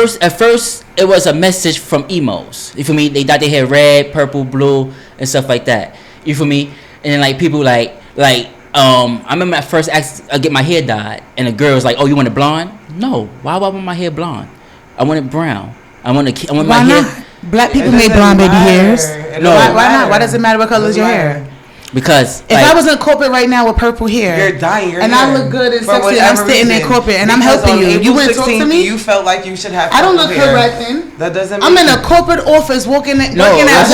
first it was a message from emos. You feel me? They dyed their hair red, purple, blue, and stuff like that. You feel me? And then like people like I remember I first asked get my hair dyed, and the girl was like, "Oh, you want it blonde?" No, why would I want my hair blonde? I want it brown. I want my hair. Black people made blonde baby hairs. No, why not? Why does it matter what color is your hair? Because if I was in corporate right now with purple hair, you're dying your and hair. I look good and sexy, and I'm sitting in corporate, and I'm helping you. You wouldn't talk to me. You felt like you should have. I don't look correct then. That doesn't. I'm in a corporate office working at. No, I'm not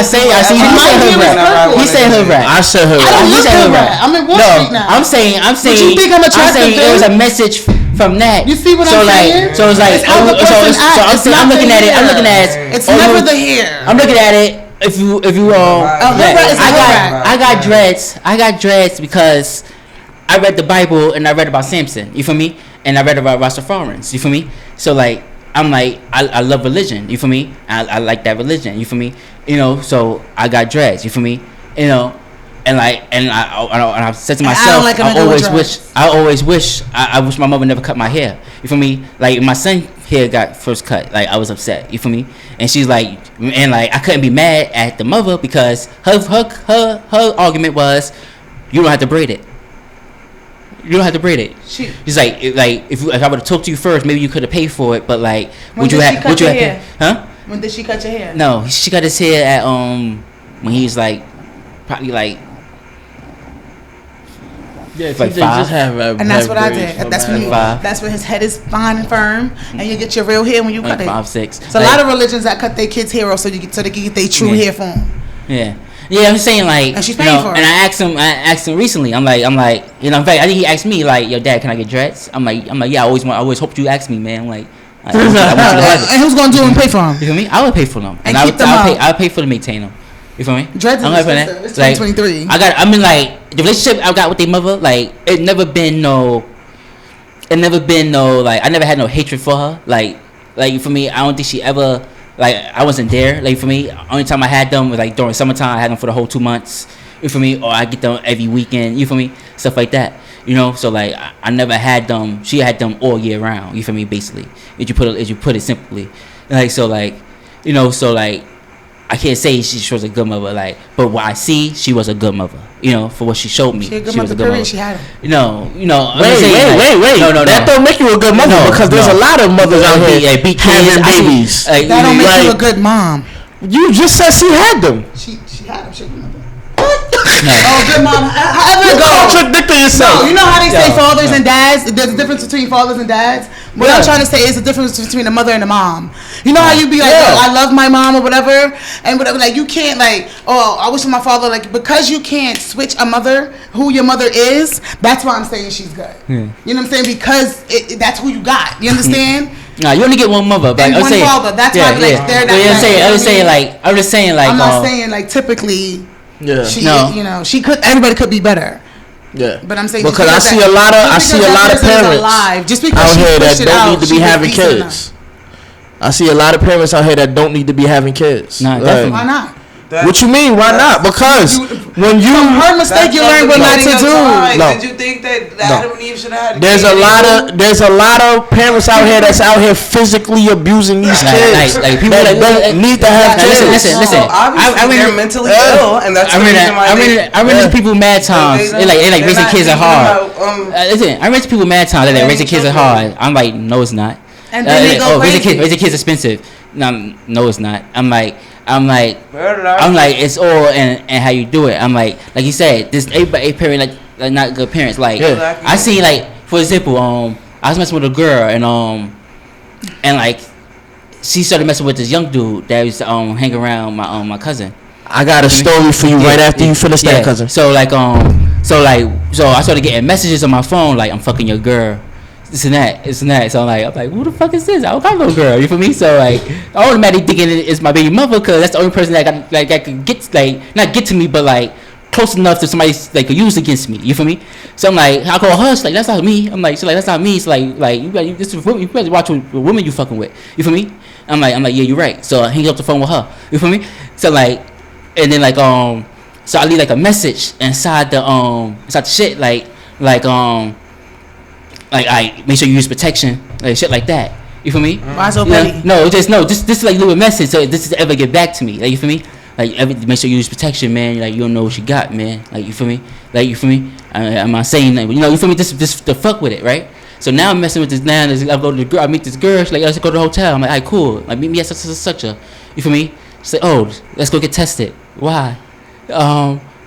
saying. I see you said her rap. He said her rap. I said her rap. I don't look her rap. I'm in Wall Street now. I'm saying. But you think I'm attractive? I'm saying it was a message from that. You see what I'm saying? So it's like. So I'm looking at it. It's never the hair. I'm looking at it. If you I got dreads. I got dreads because I read the Bible and I read about Samson. You feel me? And I read about Rastafarians. You feel me? So like I'm like I love religion. You feel me? I like that religion. You feel me? You know. So I got dreads. You feel me? You know. And like I said to myself, I always wish my mother never cut my hair. You feel me? Like my son hair got first cut. Like I was upset. You feel me? And she's like, and like I couldn't be mad at the mother because her argument was, you don't have to braid it. You don't have to braid it. She's like if I would have talked to you first, maybe you could have paid for it. But like, would you have? Huh? When did she cut your hair? No, she cut his hair at when he's like probably like. Yeah, like five. And that's what I did. That's when his head is fine and firm, and you get your real hair when you cut it. 5, 6. So a lot of religions that cut their kids' hair off so they can get their true hair form. Yeah, I'm saying like, and she's paying for it. And I asked him recently. I'm like, you know, in fact, I think he asked me like, "Yo, Dad, can I get dreads?" I'm like, yeah, I always hoped you asked me, man. I'm like, I want you to have it. And who's gonna do and pay for them? You feel me? I would pay for them, and keep them up. I'll pay for them, maintain them. You feel me? Dreads is expensive. It's 2023. I mean, like the relationship I got with their mother, like it never been no, like I never had no hatred for her. Like for me, I don't think she ever, like I wasn't there. Like for me, only time I had them was like during summertime. I had them for the whole 2 months. You feel me? Or I get them every weekend. You feel me? Stuff like that. You know, so like I never had them. She had them all year round. You feel me? Basically, if you put it simply, like so, like you know, so like. I can't say she was a good mother, like, but what I see, she was a good mother. You know, for what she showed me, she was a good mother. She had her. You know. Wait. No. That don't make you a good mother because there's a lot of mothers out here having babies. That don't make you a good mom. You just said she had them. She had them. She good mother. No. Oh, good mom. However it goes. Contradicting yourself. No, you know how they say fathers and dads? There's a difference between fathers and dads. What I'm trying to say is the difference between a mother and a mom. You know how you be like, oh, I love my mom or whatever, and whatever. Like you can't like, oh, I wish my father like because you can't switch a mother, who your mother is. That's why I'm saying she's good. You know what I'm saying? Because that's who you got. You understand? Nah, you only get one mother, but and one father. That's why like they're not. I'm just saying like. I'm not saying like typically. Yeah. You know, she could. Everybody could be better. Yeah. But I'm saying because I see a lot of parents out here that don't need to be having kids. I see a lot of parents out here that don't need to be having kids. Nah, definitely. Why not? What you mean? Why not? Because when you from her mistake, you learn what not to do. No. Did you think that Adam and Eve should have had? There's a lot of parents out here that's out here physically abusing these kids. Like people that don't need to have kids. Listen. Obviously, they're mentally ill, and that's the reason why I ran into people mad times. They like raising kids are hard. Listen, I ran into people mad times. They like raising kids are hard. I'm like, no, it's not. And then they go crazy. Raising kids expensive. No, it's not. I'm like, it's all and how you do it. I'm like you said, this a parent like not good parents. Like I see like for example, I was messing with a girl and like she started messing with this young dude that used to hang around my cousin. I got a story for you right after you finish that, cousin. So I started getting messages on my phone like I'm fucking your girl. This and that. So I'm like, who the fuck is this? I don't got no girl. You feel me? So like, I automatically thinking it's my baby mother because that's the only person that could get not get to me, but like close enough to somebody like could use against me. You feel me? So I'm like, I call her. She's like, that's not me. I'm like, that's not me. It's like you this is women. You better watch what women you fucking with. You feel me? I'm like, yeah, you're right. So I hang up the phone with her. You feel me? So like, and then like so I leave like a message inside the shit like I make sure you use protection, like shit like that. You feel me? Why so petty? This is like little message. So this is ever get back to me. Like, you feel me? Like, make sure you use protection, man. Like, you don't know what you got, man. Like, you feel me? Like, you feel me? I'm not saying that, you feel me? Just to fuck with it, right? So now I'm messing with this. Now I go to the girl. I meet this girl. She's like, let's go to the hotel. I'm like, alright, cool. Like, meet me at such a. You feel me? She's like, oh, let's go get tested. Why?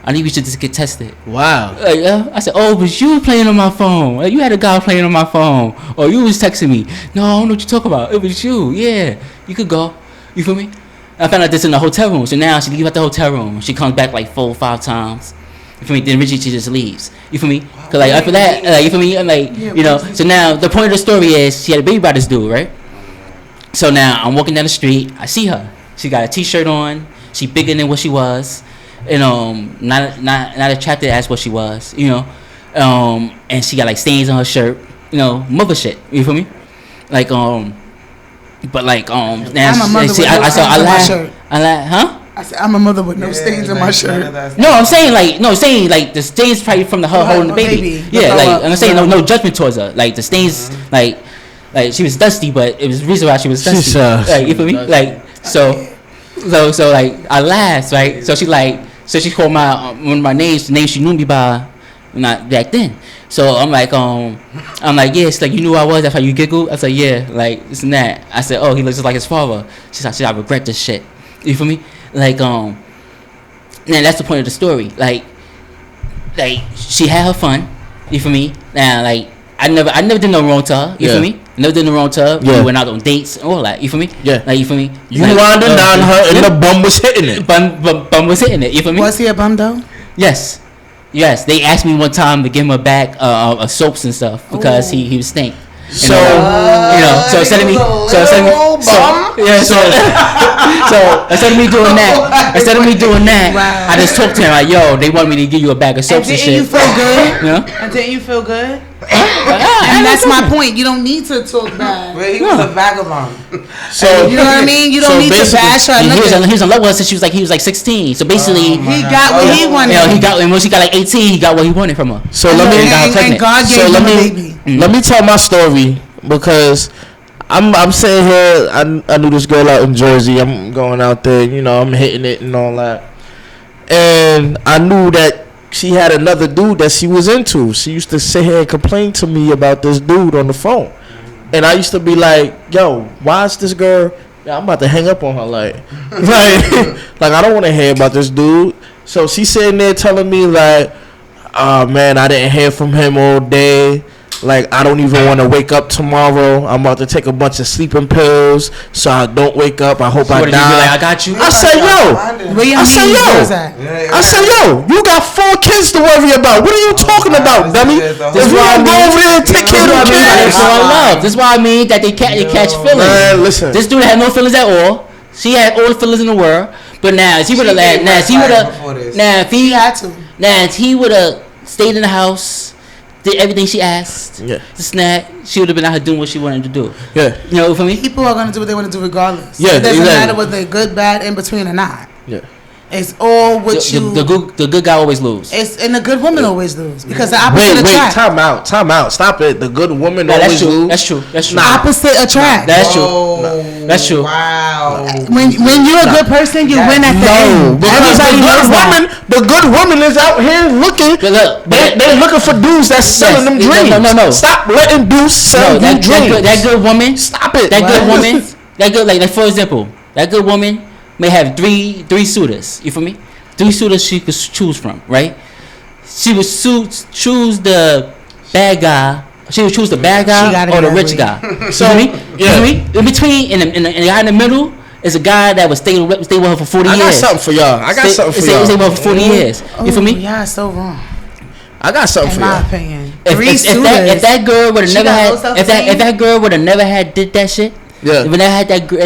I think we should just get tested. Wow. I said, oh, but you playing on my phone. Like, you had a guy playing on my phone. Or you was texting me. No, I don't know what you talk about. It was you. Yeah. You could go. You feel me? I found out this in the hotel room. So now she leaves out the hotel room. She comes back like 4 or 5 times. You feel me? Then Richie, she just leaves. You feel me? Cause like after that, you feel me? I'm like, So now the point of the story is she had a baby by this dude, right? So now I'm walking down the street. I see her. She got a t-shirt on. She bigger than what she was. Not attractive as what she was, and she got like stains on her shirt, mother shit. You feel me? Like but like now I'm a mother with no stains on my shirt. I said I'm a mother with no stains on my shirt. No, I'm saying like the stains probably from the her holding the baby. Yeah, like I'm saying no judgment towards her. Like the stains, like she was dusty, but it was the reason why she was dusty. Like, you feel me? Like so like I laughed, right? So she called one of my names, the name she knew me by, not back then. So I'm like, yeah. She's like, you knew who I was. That's how you giggled. I said, yeah, like this and that. I said, oh, he looks just like his father. She's like, I regret this shit. You feel me? Like, and that's the point of the story. Like she had her fun. You feel me? Now, like I never did no wrong to her. You feel me? Never did no wrong to her. Yeah. We went out on dates and all that. You feel me? Yeah. Like, you feel me? You wound it down her and the bum was hitting it. Bum was hitting it. You feel me? Was he a bum though? Yes. They asked me one time to give him a bag of soaps and stuff because he was stink. So instead of me doing that, I just talked to him like, yo, they want me to give you a bag of soaps and shit. You feel good? And didn't you feel good? And that's my point. You don't need to talk bad. Well, he was a vagabond. So you know what I mean? You don't need to bash her. He was in love with her since he was like 16. So basically, he got what he wanted. When she got like 18, he got what he wanted from her. So let me tell my story because I'm sitting here. I knew this girl out in Jersey. I'm going out there. I'm hitting it and all that. And I knew that she had another dude that she was into. She used to sit here and complain to me about this dude on the phone. And I used to be like, yo, why is this girl? Yeah, I'm about to hang up on her. Like I don't want to hear about this dude. So she's sitting there telling me like, oh man, I didn't hear from him all day. Like, I don't even want to wake up tomorrow. I'm about to take a bunch of sleeping pills so I don't wake up. I hope I die. I got you. I said, yo, you got 4 kids to worry about. What are you talking about, dummy? This is why I go over there and take care of the kids. This is why I mean that they catch feelings. Man, listen. This dude had no feelings at all. She had all the feelings in the world. But now, if he would have stayed in the house, did everything she asked. Yeah. The snack. She would have been out here doing what she wanted to do. Yeah. You know, for me? People are going to do what they want to do regardless. Yeah. It doesn't matter whether they're good, bad, in between or not. Yeah. It's all what the good guy always lose. And the good woman always lose because the opposite attract. Time out. Stop it. The good woman always lose. That's true. Opposite attract. That's true. That's true. Wow. When you're a good person, you win at the end. Everybody knows that. The good woman is out here looking. They're looking for dudes that's selling them dreams. No. Stop letting dudes sell you dreams. That good woman. Stop it. That good woman. That good, like for example, that good woman may have three suitors. You feel me? 3 suitors she could choose from, right? She would choose the bad guy. She would choose the bad guy or the rich guy. So you know me? In between, and the guy in the middle is a guy that would stay with her for 40 years. I got something for y'all. Stay with her for 40 years. You feel me? Yeah, so wrong. I got something for y'all. In my opinion, if that girl would have never had, if that girl would have never had did that shit. Yeah. If I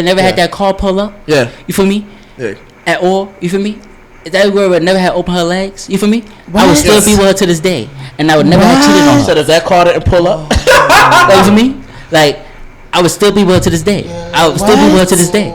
never had that car pull up. Yeah. You feel me? Yeah. At all. You feel me? If that girl would never have opened her legs. You feel me? What? I would still be with her to this day, and I would never have cheated on her. So if that car didn't pull up, you feel me? Like I would still be with her to this day. I would still be with her to this day.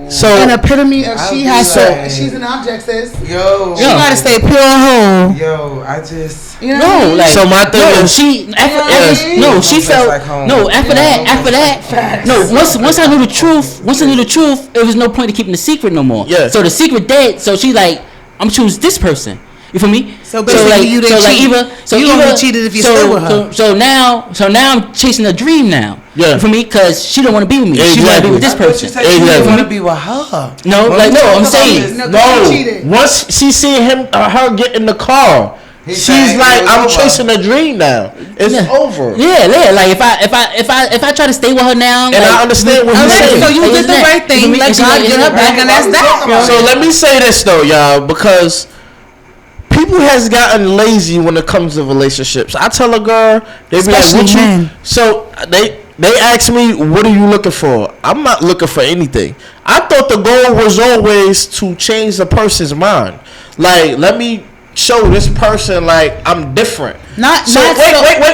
So an epitome of she has to. like- She's an object, sis. Yo. She gotta stay pure and whole. Yo, I just. You know what I No, mean? like So my thing no, is- she after, Yes. no, she Don't felt flex like home. no after Yeah. that. No, once I knew the truth, it was no point to keeping the secret no more. Yeah. So the secret dead. So she like, I'm choose this person. You feel me? So basically you didn't cheat. You only cheated if you stayed with her. So now I'm chasing a dream now. Yeah. You feel me? Because she don't want to be with me. She want to be with this I thought you person. said you Exactly. didn't want to be with her. No, When like we no, talked I'm about saying. this- No, no. she cheated. Once she see her get in the car, He she's said like, it was I'm over. chasing a dream now. It's Yeah. over. Yeah. Like if I try to stay with her now, And I understand what he's Okay, saying. so you Like, did isn't the that- right you thing. feel me? Let And she God like, get isn't her that- back, and that's that. So let me say this though, y'all, because people has gotten lazy when it comes to relationships. I tell a girl, they be like, Especially "What you?" men. So they ask me, "What are you looking for?" I'm not looking for anything. I thought the goal was always to change the person's mind. Like, let me show this person like I'm different. Not So not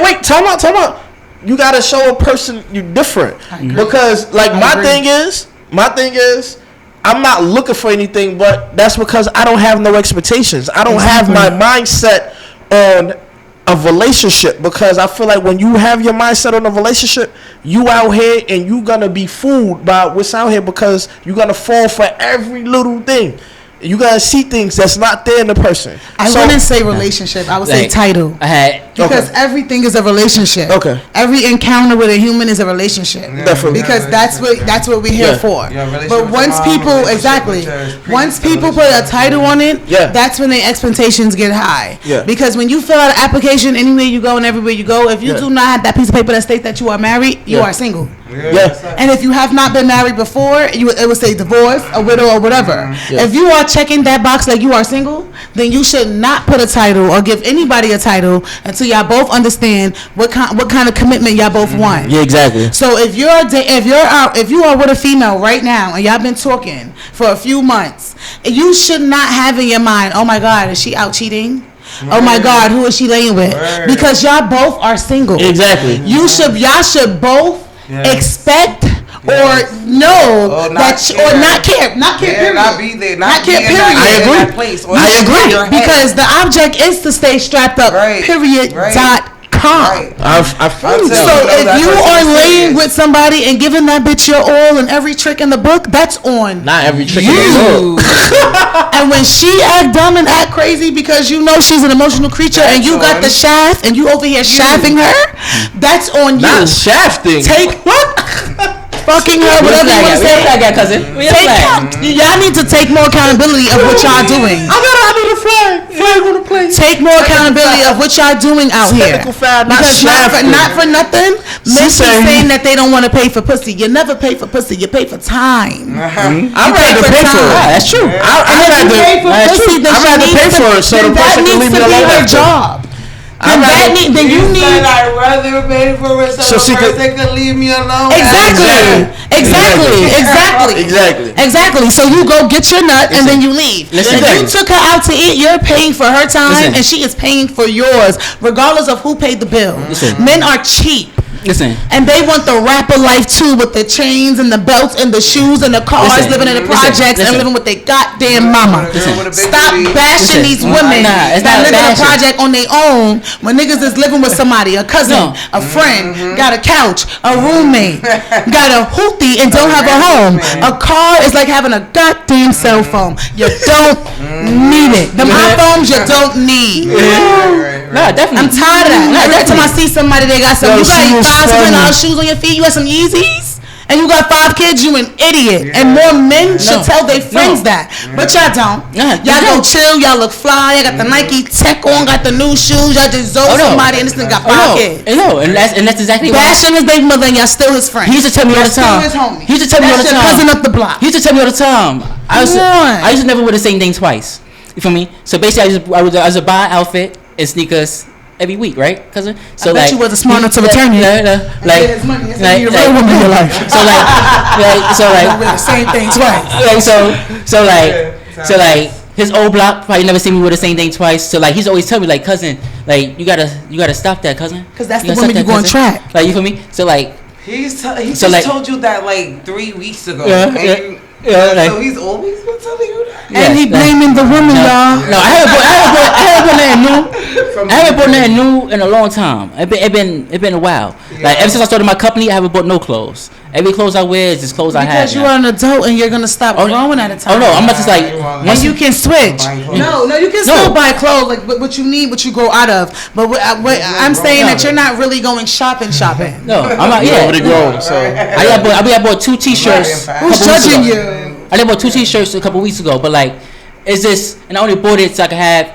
wait. Time out. You gotta show a person you different because like my thing is, I'm not looking for anything, but that's because I don't have no expectations. I don't have my mindset on a relationship because I feel like when you have your mindset on a relationship, you out here and you gonna be fooled by what's out here because you gonna fall for every little thing. You gotta see things that's not there in the person. I wouldn't say relationship. I would say Like, title. I had Because everything is a relationship. Okay. Every encounter with a human is a relationship. Definitely. Because that's what we're here Yeah. for. Yeah, relationship But with once your mom, people relationship exactly, with your once previous people put a relationship. title on it, Yeah. that's when their expectations get high. Yeah. Because when you fill out an application anywhere you go and everywhere you go, if you Yeah. do not have that piece of paper that states that you are married, you Yeah. are single. Yeah. And if you have not been married before, it would say divorce, a widow, or whatever. Yeah. If you are checking that box like you are single, then you should not put a title or give anybody a title until y'all both understand what kind of commitment y'all both want. Yeah, exactly. So if you are with a female right now and y'all been talking for a few months, you should not have in your mind, oh my God, is she out cheating? Oh my God, who is she laying with? Word. Because y'all both are single. Exactly. Y'all should both Yes. expect Yes. or know Or not that care. or not care, Yeah, period. not be there, Not not care, be in period. that, I in agree. that place. Or I in agree. your head. Because the object is to stay strapped up. Right. Period. Right. .com. Right. I feel I'll you. tell So you, if that's you what are she laying said. with somebody and giving that bitch your all and every trick in the book, that's on Not every trick in the you. book. And when she act dumb and act crazy because you know she's an emotional creature and That's you got on the shaft and you over here shafting her, that's on you. Not shafting. Take fucking her, whatever you want to say. I got cousin. Y'all need to take more accountability of what y'all doing. I need a flag. Flag on the plate. Take more accountability of what y'all doing out here. Technical foul, not Because shafting. not for nothing, men keep saying- saying that they don't want to pay for pussy. You never pay for pussy. You pay for time. I'd pay rather for pay for time. it. Ah, that's true. And I'd if you pay rather. for that's pussy, true. then I'd she rather needs pay to- for it so the then that person can needs leave to me be alone her after. job. I'd Then rather- then you need I'd rather pay for it So so she the could- person could leave me alone. Exactly. Exactly. So you go get your nut and then you leave. Listen. If you took her out to eat, you're paying for her time Listen. and she is paying for yours, regardless of who paid the bill. Listen. Men are cheap. Listen. And they want the rapper life too, with the chains and the belts and the shoes and the cars, Listen. living in the Listen. projects and Listen. living with their goddamn mama. Listen. With a big Stop booty. bashing Listen. these women Nah, it's that not live in a bashing. project on their own when niggas is living with somebody, a cousin, No. a friend, got a couch, a roommate, got a hoopty and don't have a home. A car is like having a goddamn cell phone. You don't need it. Them iPhones you don't need. Nah, definitely. I'm tired of that. Nah, Every time I definitely. see somebody, they got some. Yo, You got she was $500 funny. shoes on your feet. You got some Yeezys, and you got 5 kids. You an idiot. And more men should tell their friends that, but y'all don't. Nah, Y'all no. go chill. Y'all look fly. Y'all got the Nike Tech on. Got the new shoes. Y'all just zoe Oh, no. somebody, and this thing got Oh, 5 no. kids. No, and that's exactly why. Bashing his baby mother, and y'all still his friend. He used to tell me all the Still time. his homie. He used to tell me all the That's your time. cousin up the block. He used to tell me all the time. I used Come on. to never wear the same thing twice. You feel me? So basically, I would buy an outfit and sneakers every week, right, cousin? So I bet you wasn't smart enough to return it. Like, his money. It's like, a real woman in your life. So like, Wear the same thing twice. like, his old block probably never seen me with the same thing twice. So like, he's always tell me like, cousin, like you gotta stop that, cousin. Because that's You the gotta woman stop you that, going cousin. track. Like, you feel me? So like, He So, just like- told you that like 3 weeks ago. Yeah, and yeah. You, Like, so he's always been telling you that. And he blaming the woman, y'all. No, I haven't bought nothing new. I haven't bought nothing new in a long time. It been a while. Yeah. Like ever since I started my company, I haven't bought no clothes. Every clothes I wear is just clothes I have. Because you are an adult and you're gonna stop growing at a time. Oh no, I'm not just like and you can switch. No, you can still buy clothes like what you need, what you grow out of. But I'm saying that you're not really going shopping. No, I'm not. Yeah, already grown. So I bought 2 T-shirts. Who's judging you? I bought 2 T-shirts a couple weeks ago, but like, it's just, and I only bought it so I could have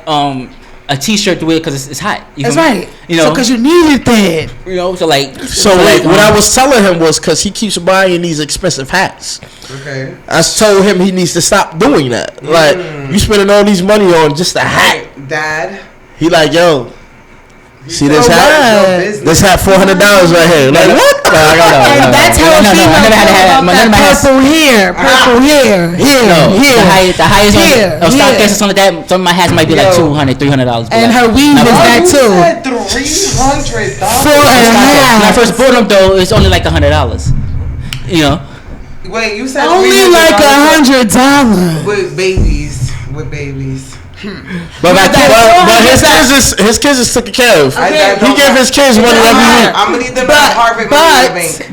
a T-shirt to wear because it's hot. That's right. You know, so because you needed that. You know, so like, what I was telling him was because he keeps buying these expensive hats. Okay. I told him he needs to stop doing that. Like, you spending all these money on just a hat. Dad. He like, yo, see this So hat? This hat $400 right here. Like what? And that's how a female purple hair. The highest on StockX or something like that. Some of my hats might be like $200, $300. And her weave is that too. $300. When I first bought them though, it's only like $100. You know. Wait, you said only like $100 with babies. But his kids is taken care of. Okay. He gave his kids money every week. I'm gonna need them at Harvard bank.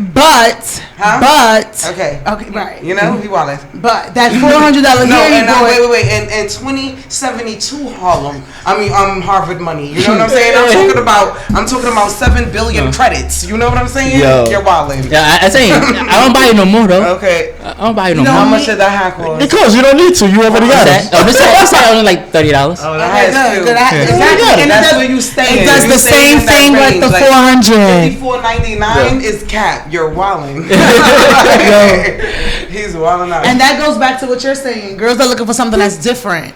Okay, right. You know he wanted. But that $400 wait. In 2072 Harvard money. You know what I'm saying? I'm talking about 7 billion credits. You know what I'm saying? Yo. You're wildin'. Yeah, I say I don't buy it no more though. Okay. I don't buy it no more. How much did that hat cost? Because you don't need to. You already got it. This hat only like $30. Oh, that hat's cute. Exactly. And that's where you stay. It does the same thing like the 400. $54.99 is cap. You're wildin'. He's wildin' out. And that goes back to what you're saying. Girls are looking for something that's different.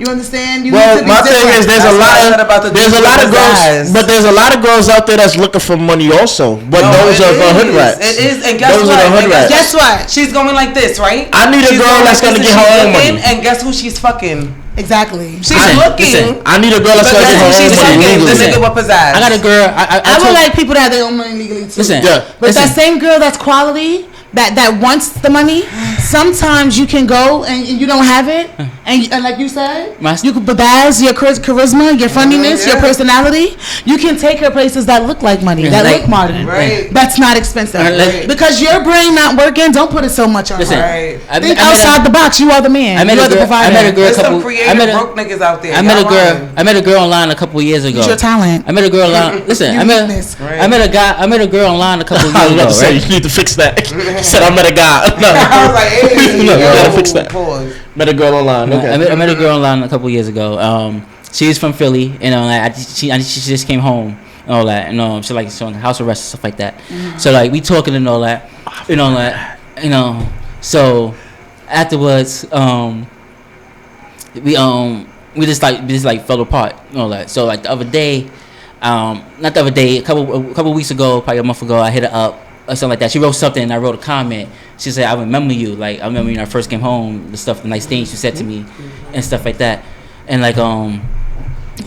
You understand? You Well, need to be my thing different. is there's a lot of girls, but there's a lot of girls out there that's looking for money also. But those are the hood rats. It is, and guess those what? Are the hood rats. Guess what? She's going like this, right? I need a girl that's gonna get her own money. And guess who she's fucking? Exactly. She's looking. I need a girl that's gonna get her own She's money fucking. The legally. nigga with pizzazz. I got a girl. I would like people to have their own money legally too. Listen, But that same girl that's quality, that wants the money, sometimes you can go and you don't have it, and like you said, you can bedazzle your charisma, your funniness, your personality. You can take her places that look like money, that look modern. Right. That's not expensive. Right. Because your brain not working, don't put it so much on her. Right. Think outside the box. You are the man. You are the provider. I met a girl. There's some creative broke niggas out there. I met a girl online a couple of years ago. Use your talent. I met a girl online. Listen, I met a girl online a couple of years ago. Right? You need to fix that. Said I met a guy. No. I was like, hey, no, gotta fix that. Pause. Met a girl online. Okay. I met a girl online a couple of years ago. She's from Philly, and like she just came home and all that, and she like on house arrest and stuff like that. Mm-hmm. So like we talking and all that, So afterwards, we just fell apart and all that. So like the other day, not the other day, a couple weeks ago, probably a month ago, I hit her up or something like that. She wrote something and I wrote a comment. She said, I remember you. Like, I remember when I first came home, the nice things you said to me and stuff like that. And like,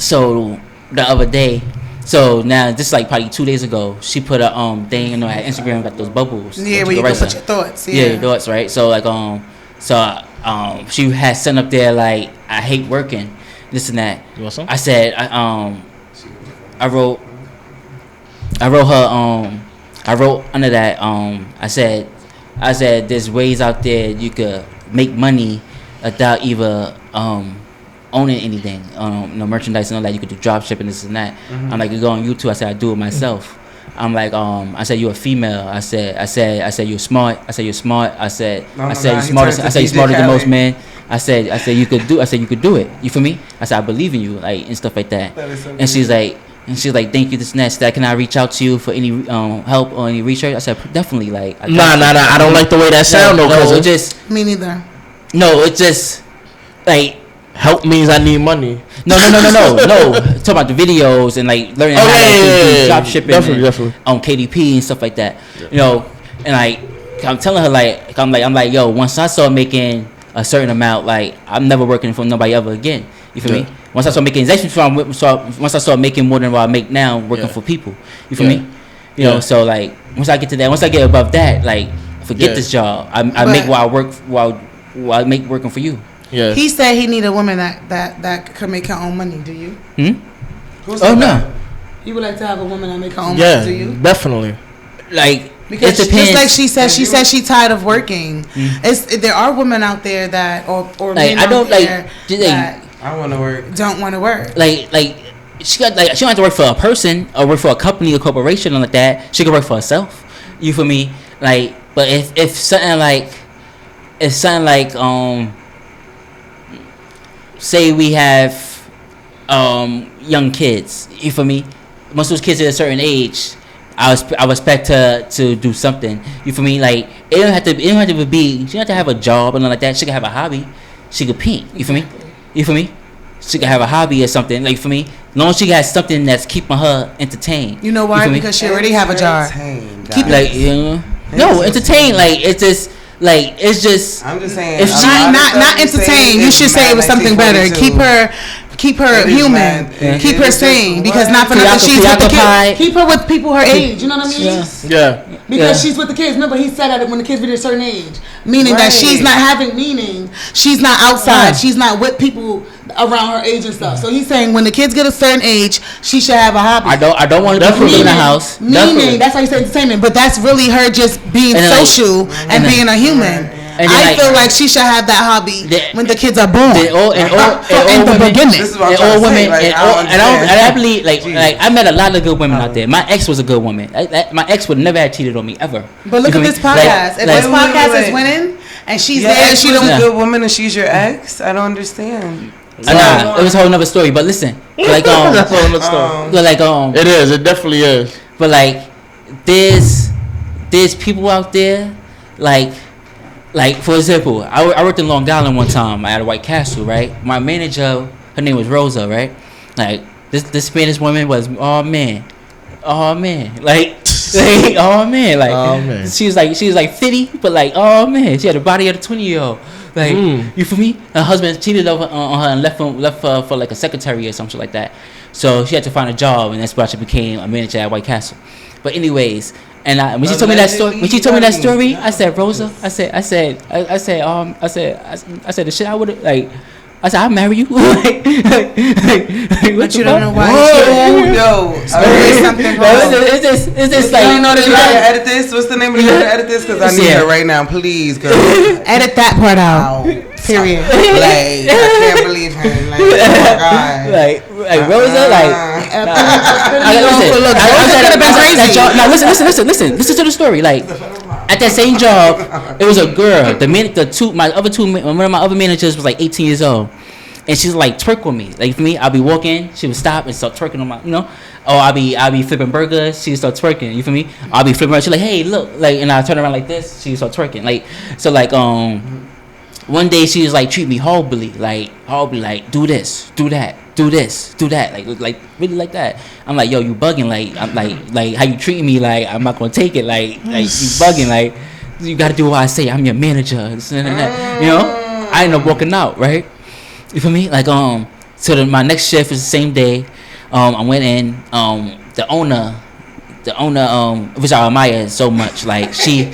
so the other day, so now this is like probably 2 days ago, she put a thing, at Instagram, got those bubbles. Yeah, where you can put your thoughts. Yeah, your thoughts, right? So like, she had sent up there like, I hate working, this and that. You want some? I said, I wrote under that, I said there's ways out there you could make money without either owning anything, merchandise and all that. You could do drop shipping, this and that. Mm-hmm. I'm like, you go on YouTube. I said, I do it myself. I'm like, I said, you're a female. I said you're smart. I said you're smart. I said you're smarter. I said you're smarter than most men. I said you could do it. You feel me? I said I believe in you, like, and stuff like that. And she's like, thank you, this and that. Can I reach out to you for any help or any research? I said, definitely. Like, nah. I don't like the way that sound though. No, it just me neither. No, it just like help means I need money. No. Talk about the videos and like learning how to do drop shipping, definitely. On KDP and stuff like that. Yeah. And like I'm telling her like I'm like yo, once I start making a certain amount, like I'm never working for nobody ever again. You feel me? Once I start making once I start making more than what I make now, working for people. You feel me? You know, so like once I get to that, once I get above that, like Forget this job. I make while I work while I make working for you. Yeah. He said he need a woman that could make her own money. Do you? Who's Oh no. that? You would like to have a woman that make her own money. Do you? Definitely. Like because it depends. just like she said she tired of working. There are women out there that or like men I don't out there like. that I want to work. don't want to work. Like she don't have to work for a person or work for a company or corporation or like that. She can work for herself. You feel me? Like, but if something like say we have young kids. You feel me? Most of those kids at a certain age, I would expect her to do something. You feel me? Like it don't have to be. She don't have to have a job or nothing like that. She can have a hobby. She could paint. You feel me? You feel me? She can have a hobby or something. Like for me, as long as she got something that's keeping her entertained. You know why? Because she already have a job. Keep like no entertained. Like it's just. Like it's just. I'm just saying. If she not entertained, you should say it was something better. Keep her human. Keep her sane because not for nothing she's with the kids. Keep her with people her age. You know what I mean? Yeah. Because she's with the kids. Remember, he said that when the kids reach a certain age, meaning that she's not having meaning. She's not outside. She's not with people around her age and stuff. So he's saying when the kids get a certain age, she should have a hobby. I don't want to be in the house. Meaning that's why he said entertainment, but that's really her just being social and being a human. I feel like she should have that hobby when the kids are born. In the beginning, all women, and I believe like I met a lot of good women out there. My ex was a good woman. My ex would never have cheated on me ever. But look at this podcast. If this podcast is winning and she's there, she don't a good woman and she's your ex. I don't understand. Nah, it was a whole nother story. But listen, like that's a whole nother story. But like it is. It definitely is. But like there's people out there like for example, I worked in Long Island one time at a White Castle, right? My manager, her name was Rosa, right? Like this Spanish woman was oh man, like oh man, she was like 50, but like oh man, she had the body of a 20-year-old. Like you feel me? Her husband cheated on her and left her for like a secretary or something like that. So she had to find a job, and that's why she became a manager at White Castle. But anyways. And when she told me that story, I said, Rosa, I said, the shit I would have like. I said, I'll marry you. Like, but you don't know why. Yo, something wrong. It's just like. You know that you gotta edit this. What's the name of you gotta edit this? Because I need her right now, please, girl. Edit that part out. Period. Like I can't believe her. Like oh my god. Like Rosa, listen to the story. Like at that same job, it was a girl. My other managers was like 18 years old, and she's like twerk with me. Like for me, I'll be walking, she would stop and start twerking on my, or I'll be flipping burgers, she would start twerking. You feel me? I'll be flipping. She's like, hey, look, like, and I turn around like this, she would start twerking. Like so, like one day she was like treat me horribly, like do this, do that, do this, do that, like really like that. I'm like, yo, you bugging, like I'm like how you treating me, like I'm not gonna take it, like you bugging, like you gotta do what I say. I'm your manager, I end up walking out, right? You feel me? Like so my next shift is the same day. I went in. The owner, which I admire so much, like she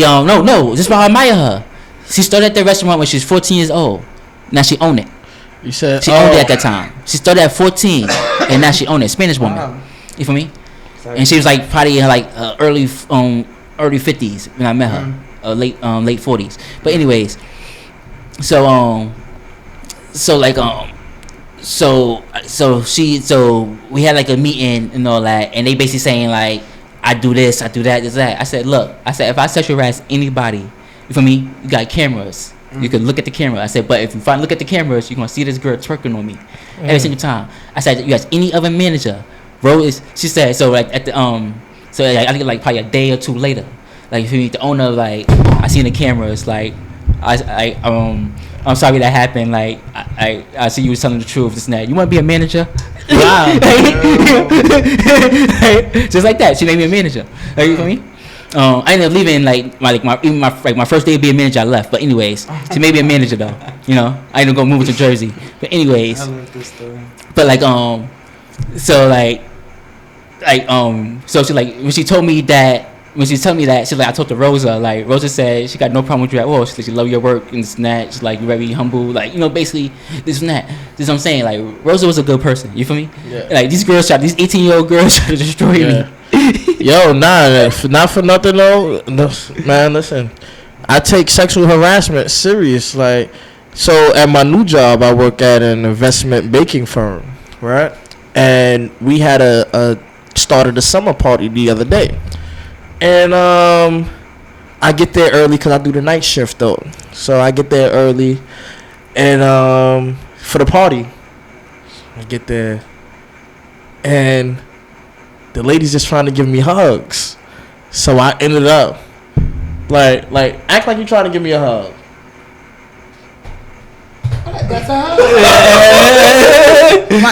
no, just why I admire her. She started at the restaurant when she was 14 years old. Now she owned it. You said she owned it at that time. She started at 14, and now she owned it. Spanish woman. You feel me? Sorry. And she was like probably in like early 50s when I met her, late 40s. But anyways, so we had like a meeting and all that, and they basically saying like I do this, I do that, this that. I said, look, if I sexualize anybody. You feel me? You got cameras. You can look at the camera. I said, but if you look at the cameras, you're gonna see this girl twerking on me every single time. I said, you guys, any other manager, she said, so like at the so like, I think like probably a day or two later, like if you meet the owner, like I seen the cameras, like I'm sorry that happened. Like I see you was telling the truth. This and that. You want to be a manager? Wow. Just like that, she made me a manager. Like, you feel me? I ended up leaving my first day of being a manager. I left, but anyways, she made me a manager though. I ended up moving to Jersey. But anyways, I love this story. But so she like when she told me that when she told me that, she's like, I talked to Rosa. Like, Rosa said she got no problem with you at all. She's like, she love your work and this and that. She's like, you're very humble. Like, basically this and that. This is what I'm saying. Like, Rosa was a good person. You feel me? Yeah. Like, these 18-year-old girls try to destroy me. Yo, not for nothing though. No, man, listen. I take sexual harassment serious. Like, so at my new job, I work at an investment banking firm, right? And we had started a summer party the other day. And I get there early because I do the night shift though. So I get there early, and for the party, I get there, and the lady's just trying to give me hugs. So I ended up like act like you're trying to give me a hug. That's a hug.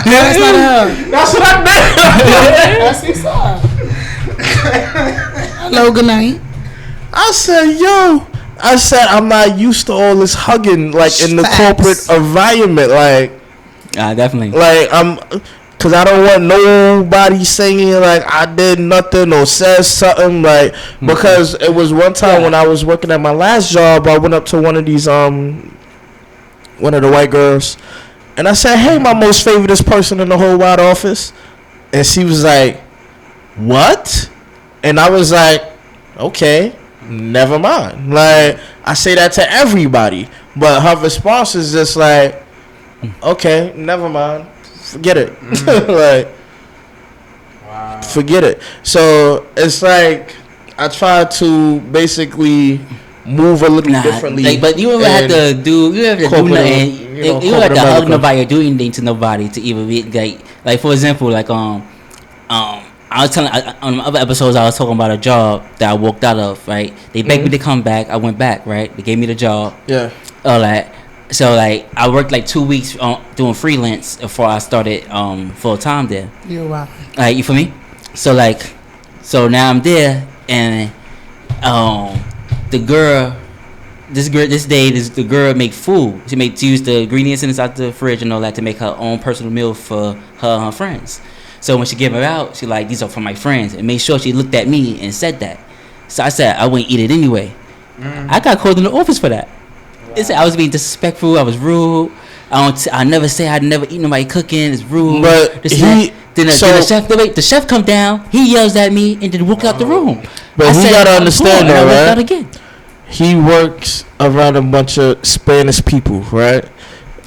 That's not a hug. That's what I meant. That's what's up. Hello, good night. I said I'm not used to all this hugging like in the corporate environment. Like, Definitely. Like cause I don't want nobody saying like I did nothing or said something like because it was one time when I was working at my last job, I went up to one of these one of the white girls, and I said, "Hey, my most favoriteest person in the whole wide office," and she was like, "What?" And I was like, "Okay, never mind." Like, I say that to everybody, but her response is just like, "Okay, never mind, forget it." Like, wow. Forget it. So it's like I try to basically move a little differently. Like, but you ever have to do nothing. You have to hug nobody or do anything to nobody to even be like for example, like I was telling on other episodes I was talking about a job that I walked out of. Right, they begged me to come back. I went back. Right, they gave me the job. Yeah. All that. So like I worked like 2 weeks doing freelance before I started full time there. You're wow. Like, you feel me? So like, so now I'm there and the girl make food. She use the ingredients inside the fridge and all that to make her own personal meal for her and her friends. So when she gave it out, she like, these are for my friends, and made sure she looked at me and said that. So I said I wouldn't eat it anyway. I got called in the office for that. Wow. It said I was being disrespectful. I was rude. I never say I'd never eat nobody cooking. It's rude. But the chef come down. He yells at me and then walk out the room. But he gotta understand though, right? He works around a bunch of Spanish people, right?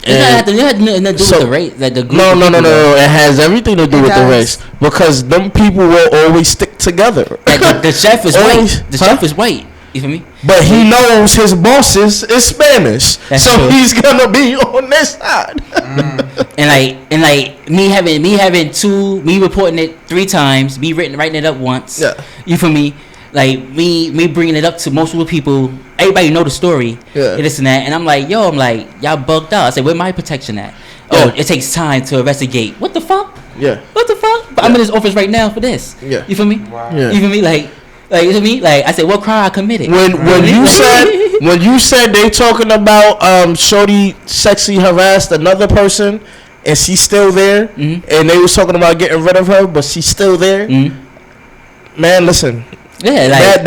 It had nothing to do with the race. Like the no. It has everything to do with the race because them people will always stick together. Like the chef is white. The chef is white. You feel me? But he knows his bosses is Spanish, so true. He's gonna be on this side. And like me reporting it 3 times, me writing it up once. Yeah. You feel me? Like me bringing it up to multiple people. Everybody know the story. Yeah. And this and that. And I'm like, y'all bugged out. I said, where my protection at? Yeah. Oh, it takes time to investigate. What the fuck? Yeah. What the fuck? But I'm in this office right now for this. Yeah. You feel me? Wow. Yeah. You feel me? Like you feel me? Like I said, what crime I committed? When you said they talking about shorty sexually harassed another person and she's still there, and they was talking about getting rid of her, but she's still there. Man, listen. Yeah, like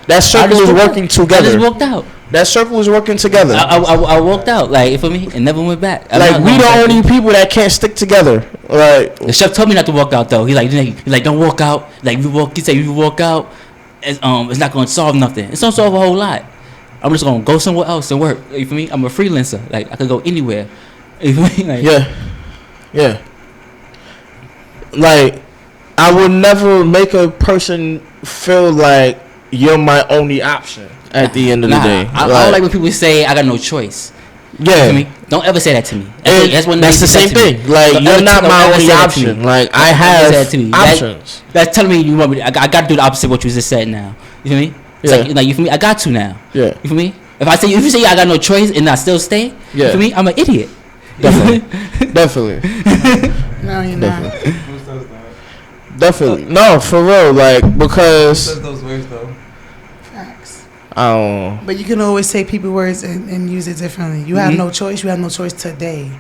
that circle is working together. I just walked out. That circle is working together. I walked out, like, for me, and never went back. Like, we the only people that can't stick together. Like, the chef told me not to walk out though. He's like, don't walk out. Like, he said, if you walk out, it's not gonna solve nothing. It's gonna solve a whole lot. I'm just gonna go somewhere else and work. You feel me? I'm a freelancer. Like, I could go anywhere. You feel me? Like, yeah. Like, I would never make a person feel like you're my only option at the end of the day. I don't like when people say I got no choice. Yeah. You don't ever say that to me. That's the same thing. Like, you're not my only option. Like, I have options. That's telling me you want me. I got to do the opposite of what you just said now. You feel me? It's like, you feel me? I got to now. Yeah. You feel me? If you say I got no choice and I still stay, you feel me? I'm an idiot. Definitely. No, you're not. Definitely. No, for real. Like, because. Who says those words though? Facts. But you can always say people words and use it differently. You have no choice. You have no choice today.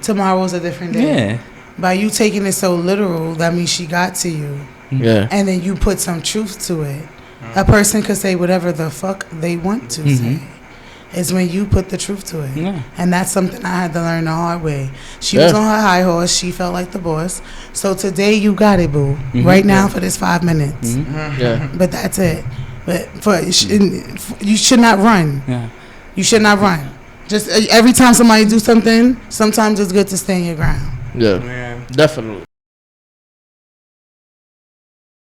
Tomorrow's a different day. Yeah. By you taking it so literal, that means she got to you. Yeah. and then you put some truth to it. A person could say whatever the fuck they want to say. It's when you put the truth to it. Yeah. And that's something I had to learn the hard way. She was on her high horse. She felt like the boss. So today you got it, boo. Right now for this 5 minutes. Yeah. But that's it. But you should not run. Yeah. You should not run. Just every time somebody do something, sometimes it's good to stay in your ground. Yeah. Definitely.